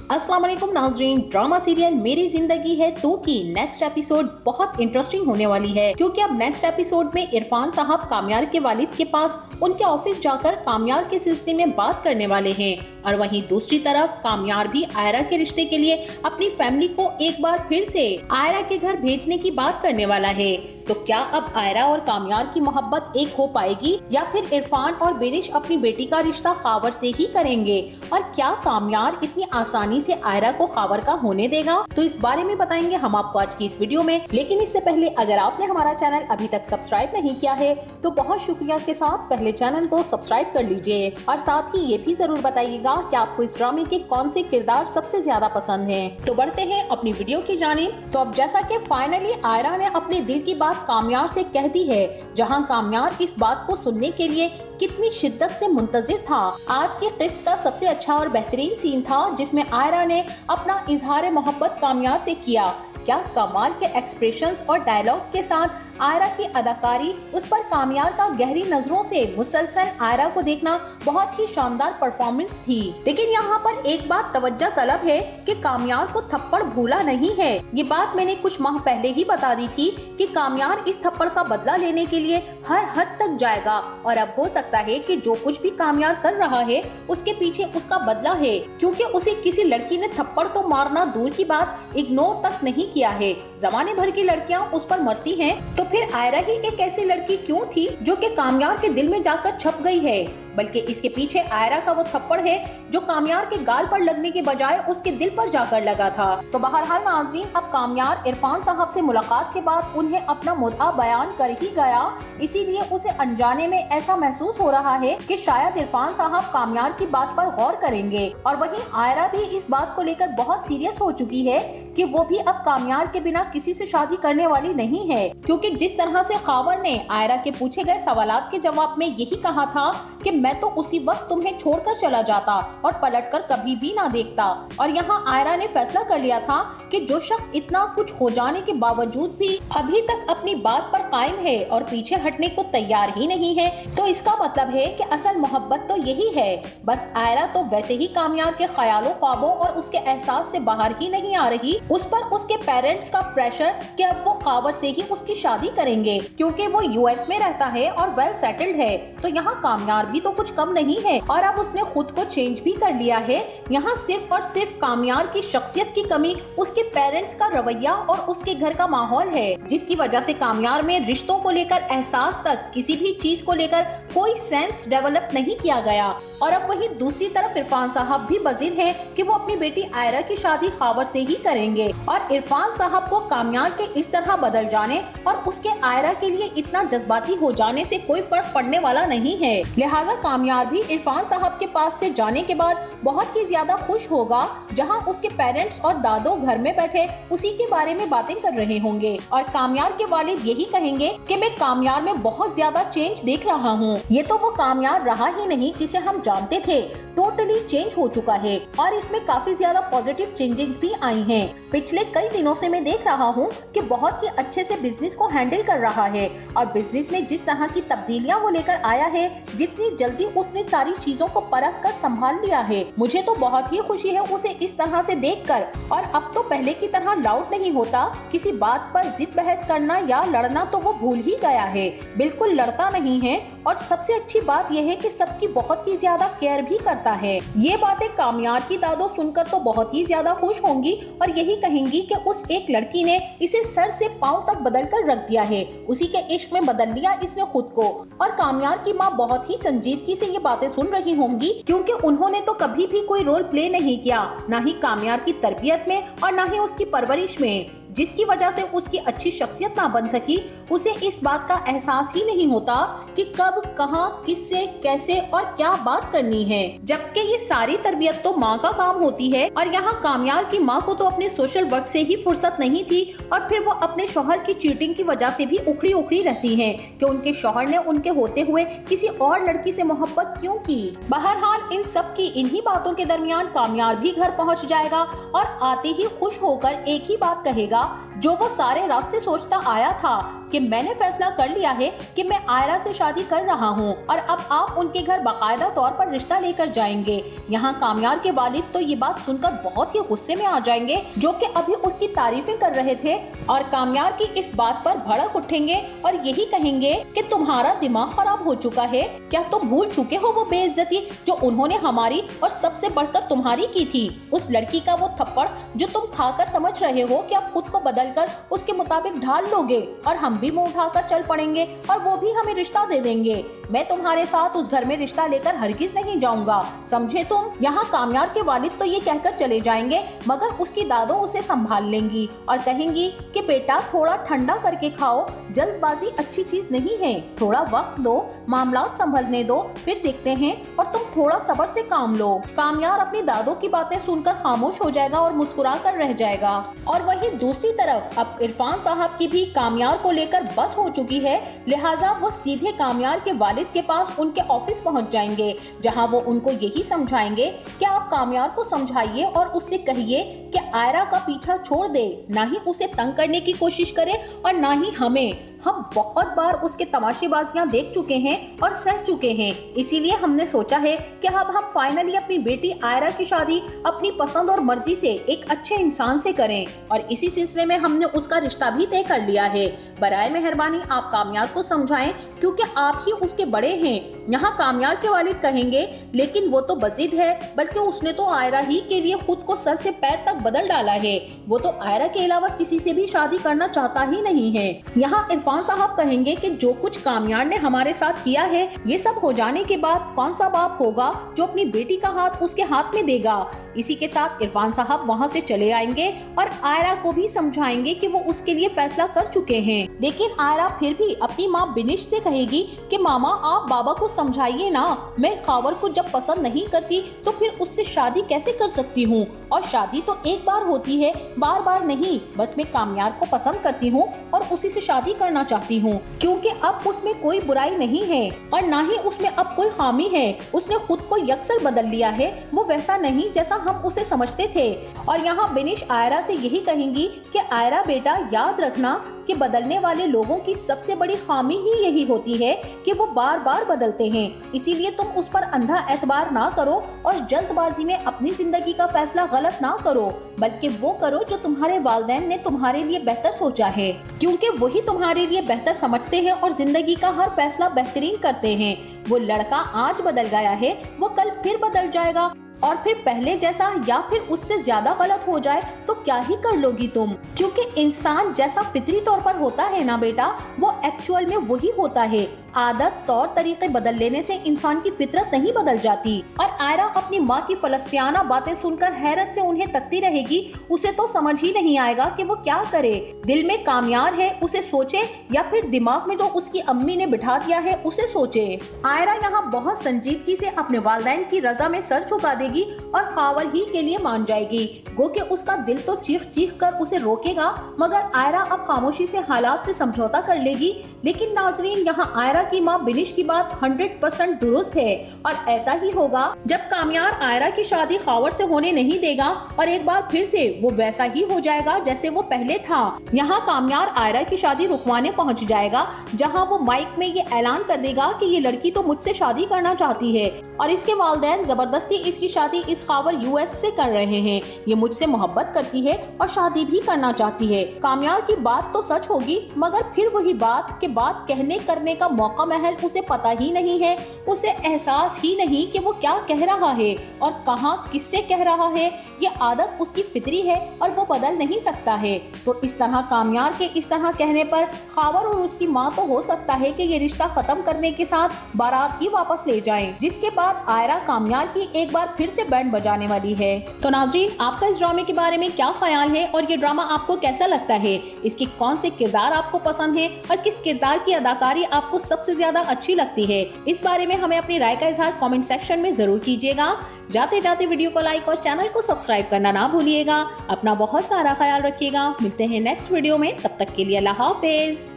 अस्सलाम वालेकुम नाज़रीन, ड्रामा सीरियल मेरी जिंदगी है तो की नेक्स्ट एपिसोड बहुत इंटरेस्टिंग होने वाली है, क्योंकि अब नेक्स्ट एपिसोड में इरफान साहब कामयार के वालिद के पास उनके ऑफिस जाकर कामयार के सिलसिले में बात करने वाले हैं। और वहीं दूसरी तरफ कामयार भी आयरा के रिश्ते के लिए अपनी फैमिली को एक बार फिर से आयरा के घर भेजने की बात करने वाला है। तो क्या अब आयरा और कामयार की मोहब्बत एक हो पाएगी या फिर इरफान और बेरिश अपनी बेटी का रिश्ता खावर से ही करेंगे? और क्या कामयार इतनी आसानी से आयरा को खावर का होने देगा? तो इस बारे में बताएंगे हम आपको आज की इस वीडियो में। लेकिन इससे पहले अगर आपने हमारा चैनल अभी तक सब्सक्राइब नहीं किया है तो बहुत शुक्रिया के साथ पहले चैनल को सब्सक्राइब कर लीजिए और साथ ही ये भी जरूर बताइएगा कि आपको इस ड्रामे के कौन से किरदार सबसे ज्यादा पसंद हैं। तो बढ़ते हैं अपनी वीडियो की जानिब। तो अब जैसा कि फाइनली आयरा ने अपने दिल की बात कामयार से कह दी है, जहां कामयार इस बात को सुनने के लिए कितनी शिद्दत से मुंतजिर था। आज की किस्त का सबसे अच्छा और बेहतरीन सीन था जिसमें आयरा ने अपना इजहार मोहब्बत कामयार से किया। क्या कमाल के एक्सप्रेशंस और डायलॉग के साथ आयरा की अदाकारी, उस पर कामयार का गहरी नजरों से मुसलसल आयरा को देखना बहुत ही शानदार परफॉर्मेंस थी। लेकिन यहाँ पर एक बात तवज्जो तलब है कि कामयार को थप्पड़ भूला नहीं है। ये बात मैंने कुछ माह पहले ही बता दी थी कि कामयार इस थप्पड़ का बदला लेने के लिए हर हद तक जाएगा और अब हो सकता है कि जो कुछ भी कामयार कर रहा है उसके पीछे उसका बदला है, क्योंकि उसे किसी लड़की ने थप्पड़ तो मारना दूर की बात इग्नोर तक नहीं किया है। जमाने भर की लड़कियां उस पर मरती हैं, तो फिर आयरा ही एक ऐसी लड़की क्यों थी जो कि कामयार के दिल में जाकर छप गई है? बल्कि इसके पीछे आयरा का वो थप्पड़ है जो कामयार के गाल पर लगने के बजाय उसके दिल पर जाकर लगा था। तो बहरहाल नाज़रीन, अब कामयार इरफान साहब से मुलाकात के बाद उन्हें अपना मुद्दा बयान कर ही गया, इसीलिए उसे अनजाने में ऐसा महसूस हो रहा है कि शायद इरफान साहब कामयार की बात पर गौर करेंगे। और वहीं आयरा भी इस बात को लेकर बहुत सीरियस हो चुकी है कि वो भी अब कामयार के बिना किसी से शादी करने वाली नहीं है, क्योंकि जिस तरह से खावर ने आयरा के पूछे गए सवालात के जवाब में यही कहा था कि मैं तो उसी वक्त तुम्हें छोड़कर चला जाता और पलटकर कभी भी ना देखता। और यहाँ आयरा ने फैसला कर लिया था कि जो शख्स इतना कुछ हो जाने के बावजूद भी अभी तक अपनी बात पर कायम है और पीछे हटने को तैयार ही नहीं है, तो इसका मतलब है कि असल मोहब्बत तो यही है। बस आयरा तो वैसे ही कामयार के ख्यालों ख्वाबों और उसके एहसास से बाहर ही नहीं आ रही। उस पर उसके पेरेंट्स का प्रेशर कि अब वो खावर से ही उसकी शादी करेंगे, क्योंकि वो यूएस में रहता है और वेल सेटल्ड है। तो यहाँ कामयार भी तो कुछ कम नहीं है और अब उसने खुद को चेंज भी कर लिया है। यहाँ सिर्फ और सिर्फ कामयार की शख्सियत की कमी उसके पेरेंट्स का रवैया और उसके घर का माहौल है, जिसकी वजह से कामयार में रिश्तों को लेकर एहसास तक किसी भी चीज को लेकर कोई सेंस डेवलप नहीं किया गया। और अब वहीं दूसरी तरफ इरफान साहब भी बजीद हैं कि वो अपनी बेटी आयरा की शादी खावर से ही करेंगे। और इरफान साहब को कामयार के इस तरह बदल जाने और उसके आयरा के लिए इतना जज्बाती हो जाने से कोई फर्क पड़ने वाला नहीं है। लिहाजा कामयार भी इरफान साहब के पास से जाने के बाद बहुत ही ज्यादा खुश होगा, जहां उसके पेरेंट्स और दादो घर में बैठे उसी के बारे में बातें कर रहे होंगे। और कामयार के वालिद यही कहेंगे कि मैं कामयार में बहुत ज्यादा चेंज देख रहा हूँ। ये तो वो कामयार रहा ही नहीं जिसे हम जानते थे, टोटली चेंज हो चुका है और इसमें काफी ज्यादा पॉजिटिव चेंजेस भी आई हैं। पिछले कई दिनों से मैं देख रहा हूँ कि बहुत ही अच्छे से बिजनेस को हैंडल कर रहा है और बिजनेस में जिस तरह की तब्दीलियां वो लेकर आया है, जितनी जल्दी उसने सारी चीजों को परख कर संभाल लिया है, मुझे तो बहुत ही खुशी है उसे इस तरह से देखकर। और अब तो पहले की तरह लाउड नहीं होता, किसी बात पर जिद बहस करना या लड़ना तो वो भूल ही गया है, बिल्कुल लड़ता नहीं है। और सबसे अच्छी बात यह है कि सबकी बहुत ही ज्यादा केयर भी करता है। ये बातें कामयार की दादो सुनकर तो बहुत ही ज्यादा खुश होंगी और यही कहेंगी कि उस एक लड़की ने इसे सर से पांव तक बदल कर रख दिया है, उसी के इश्क में बदल लिया इसने खुद को। और कामयार की माँ बहुत ही संजीदगी से ये बातें सुन रही होंगी, क्योंकि उन्होंने तो कभी भी कोई रोल प्ले नहीं किया, ना ही कामयार की तरबियत में और ना ही उसकी परवरिश में, जिसकी वजह से उसकी अच्छी शख्सियत ना बन सकी। उसे इस बात का एहसास ही नहीं होता कि कब, कहां, किससे, कैसे और क्या बात करनी है, जबकि ये सारी तरबियत तो माँ का काम होती है। और यहाँ कामयार की माँ को तो अपने सोशल वर्क से ही फुर्सत नहीं थी और फिर वो अपने शौहर की चीटिंग की वजह से भी उखड़ी उखड़ी रहती हैं कि उनके शौहर ने उनके होते हुए किसी और लड़की से मोहब्बत क्यों की। बहरहाल इन सब की इन्हीं बातों के दरमियान कामयार भी घर पहुँच जाएगा और आते ही खुश होकर एक ही बात कहेगा, जो वो सारे रास्ते सोचता आया था कि मैंने फैसला कर लिया है कि मैं आयरा से शादी कर रहा हूँ और अब आप उनके घर बाकायदा तौर पर रिश्ता लेकर जाएंगे। यहाँ कामयार के वालिद तो ये बात सुनकर बहुत ही गुस्से में आ जाएंगे, जो कि अभी उसकी तारीफें कर रहे थे, और कामयार की इस बात पर भड़क उठेंगे और यही कहेंगे कि तुम्हारा दिमाग खराब हो चुका है, क्या तुम भूल चुके हो वो बेइज्जती जो उन्होंने हमारी और सबसे बढ़कर तुम्हारी की थी। उस लड़की का वो थप्पड़ जो तुम खाकर समझ रहे हो कि अब खुद को बदलकर उसके मुताबिक ढाल लोगे और हम भी मुंह उठाकर चल पड़ेंगे और वो भी हमें रिश्ता दे देंगे। मैं तुम्हारे साथ उस घर में रिश्ता लेकर हरगिज नहीं जाऊंगा, समझे तुम। यहाँ कामयार के वालिद तो ये कहकर चले जाएंगे, मगर उसकी दादो उसे संभाल लेंगी और कहेंगी कि बेटा थोड़ा ठंडा करके खाओ, जल्दबाजी अच्छी चीज नहीं है, थोड़ा वक्त दो, मामलात संभलने दो, फिर देखते हैं और तुम थोड़ा सब्र से काम लो। कामयार अपनी दादो की बातें सुनकर खामोश हो जाएगा और मुस्कुरा कर रह जाएगा। और वहीं दूसरी तरफ अब इरफान साहब की भी कामयार को लेकर बस हो चुकी है, लिहाजा वो सीधे कामयार के वालिद के पास उनके ऑफिस पहुंच जाएंगे, जहां वो उनको यही समझाएंगे कि आप कामयार को समझाइए और उससे कहिए कि आयरा का पीछा छोड़ दे, ना ही उसे तंग करने की कोशिश करे और ना ही हमें। हम बहुत बार उसके तमाशेबाजियां देख चुके हैं और सह चुके हैं, इसीलिए हमने सोचा है कि अब हम फाइनली अपनी बेटी आयरा की शादी अपनी पसंद और मर्जी से एक अच्छे इंसान से करें, और इसी सिलसिले में हमने उसका रिश्ता भी तय कर लिया है। बराए मेहरबानी आप कामयार को समझाएं, क्योंकि आप ही उसके बड़े हैं। यहाँ कामयार के वालिद कहेंगे लेकिन वो तो बजिद है, बल्कि उसने तो आयरा ही के लिए खुद को सर से पैर तक बदल डाला है, वो तो आयरा के अलावा किसी से भी शादी करना चाहता ही नहीं है। यहाँ इरफान साहब कहेंगे कि जो कुछ कामयार ने हमारे साथ किया है, ये सब हो जाने के बाद कौन सा बाप होगा जो अपनी बेटी का हाथ उसके हाथ में देगा। इसी के साथ इरफान साहब वहाँ से चले आएंगे और आयरा को भी समझाएंगे कि वो उसके लिए फैसला कर चुके हैं। लेकिन आयरा फिर भी अपनी माँ बिनिश से कहेगी कि मामा आप बाबा को समझाइए ना, मैं खावर को जब पसंद नहीं करती तो फिर उससे शादी कैसे कर सकती हूँ, और शादी तो एक बार होती है, बार बार नहीं। बस मैं कामयार को पसंद करती हूँ और उसी से शादी करना चाहती हूँ, क्योंकि अब उसमें कोई बुराई नहीं है और ना ही उसमें अब कोई खामी है। उसने खुद को यकसर बदल लिया है, वो वैसा नहीं जैसा हम उसे समझते थे। और यहाँ बिनिश आयरा से यही कहेंगी कि आयरा बेटा याद रखना कि बदलने वाले लोगों की सबसे बड़ी खामी ही यही होती है कि वो बार बार बदलते हैं, इसीलिए तुम उस पर अंधा एतबार ना करो और जल्दबाजी में अपनी जिंदगी का फैसला गलत ना करो, बल्कि वो करो जो तुम्हारे वालिदैन ने तुम्हारे लिए बेहतर सोचा है, क्योंकि वही तुम्हारे लिए बेहतर समझते हैं और जिंदगी का हर फैसला बेहतरीन करते हैं। वो लड़का आज बदल गया है, वो कल फिर बदल जाएगा, और फिर पहले जैसा या फिर उससे ज्यादा गलत हो जाए तो क्या ही कर लोगी तुम, क्योंकि इंसान जैसा फितरी तौर पर होता है ना बेटा, वो एक्चुअल में वही होता है। आदत तौर तरीके बदल लेने से इंसान की फितरत नहीं बदल जाती। और आयरा अपनी माँ की फलसफियाना बातें सुनकर हैरत से उन्हें तकती रहेगी। उसे तो समझ ही नहीं आएगा कि वो क्या करे। दिल में कामयार है उसे सोचे या फिर दिमाग में जो उसकी अम्मी ने बिठा दिया है उसे सोचे। आयरा यहाँ बहुत संजीदगी से अपने वालिदैन की रजा में सर झुका देगी और खावर ही के लिए मान जाएगी। गो कि उसका दिल तो चीख चीख कर उसे रोकेगा, मगर आयरा अब खामोशी से हालात से समझौता कर लेगी। लेकिन नाजरीन, यहाँ आयरा की माँ बिनिश की बात 100% दुरुस्त है और ऐसा ही होगा जब कामयार आयरा की शादी खावर से होने नहीं देगा और एक बार फिर से वो वैसा ही हो जाएगा जैसे वो पहले था। यहाँ कामयार आयरा की शादी रुकवाने पहुँच जाएगा, जहाँ वो माइक में ये ऐलान कर देगा कि ये लड़की तो मुझसे शादी करना चाहती है और इसके वालिदैन जबरदस्ती इसकी शादी इस खावर यूएस से कर रहे हैं। ये मुझसे मोहब्बत करती है और शादी भी करना चाहती है। कामयार की बात तो सच होगी, मगर फिर वही बात के बात कहने करने का मौका महल उसे पता ही नहीं है। उसे एहसास ही नहीं कि वो क्या कह रहा है और कहाँ किससे कह रहा है। ये आदत उसकी फितरी है और वो बदल नहीं सकता है। तो इस तरह कामयार के इस तरह कहने पर खावर और उसकी माँ तो हो सकता है कि ये रिश्ता खत्म करने के साथ बारात ही वापस ले जाएं, जिसके बाद आयरा कामयार की एक बार फिर से बैंड बजाने वाली है। तो नाज़रीन, आपका इस ड्रामे के बारे में क्या ख्याल है और ये ड्रामा आपको कैसा लगता है? इसके कौन से किरदार आपको पसंद है और किस किरदार की अदाकारी आपको सबसे ज्यादा अच्छी लगती है? इस बारे में हमें अपनी राय का इजहार कमेंट सेक्शन में जरूर कीजिएगा। जाते जाते वीडियो को लाइक और चैनल को सब्सक्राइब करना ना भूलिएगा। अपना बहुत सारा ख्याल रखिएगा। मिलते हैं नेक्स्ट वीडियो में, तब तक के लिए अल्लाह हाफिज।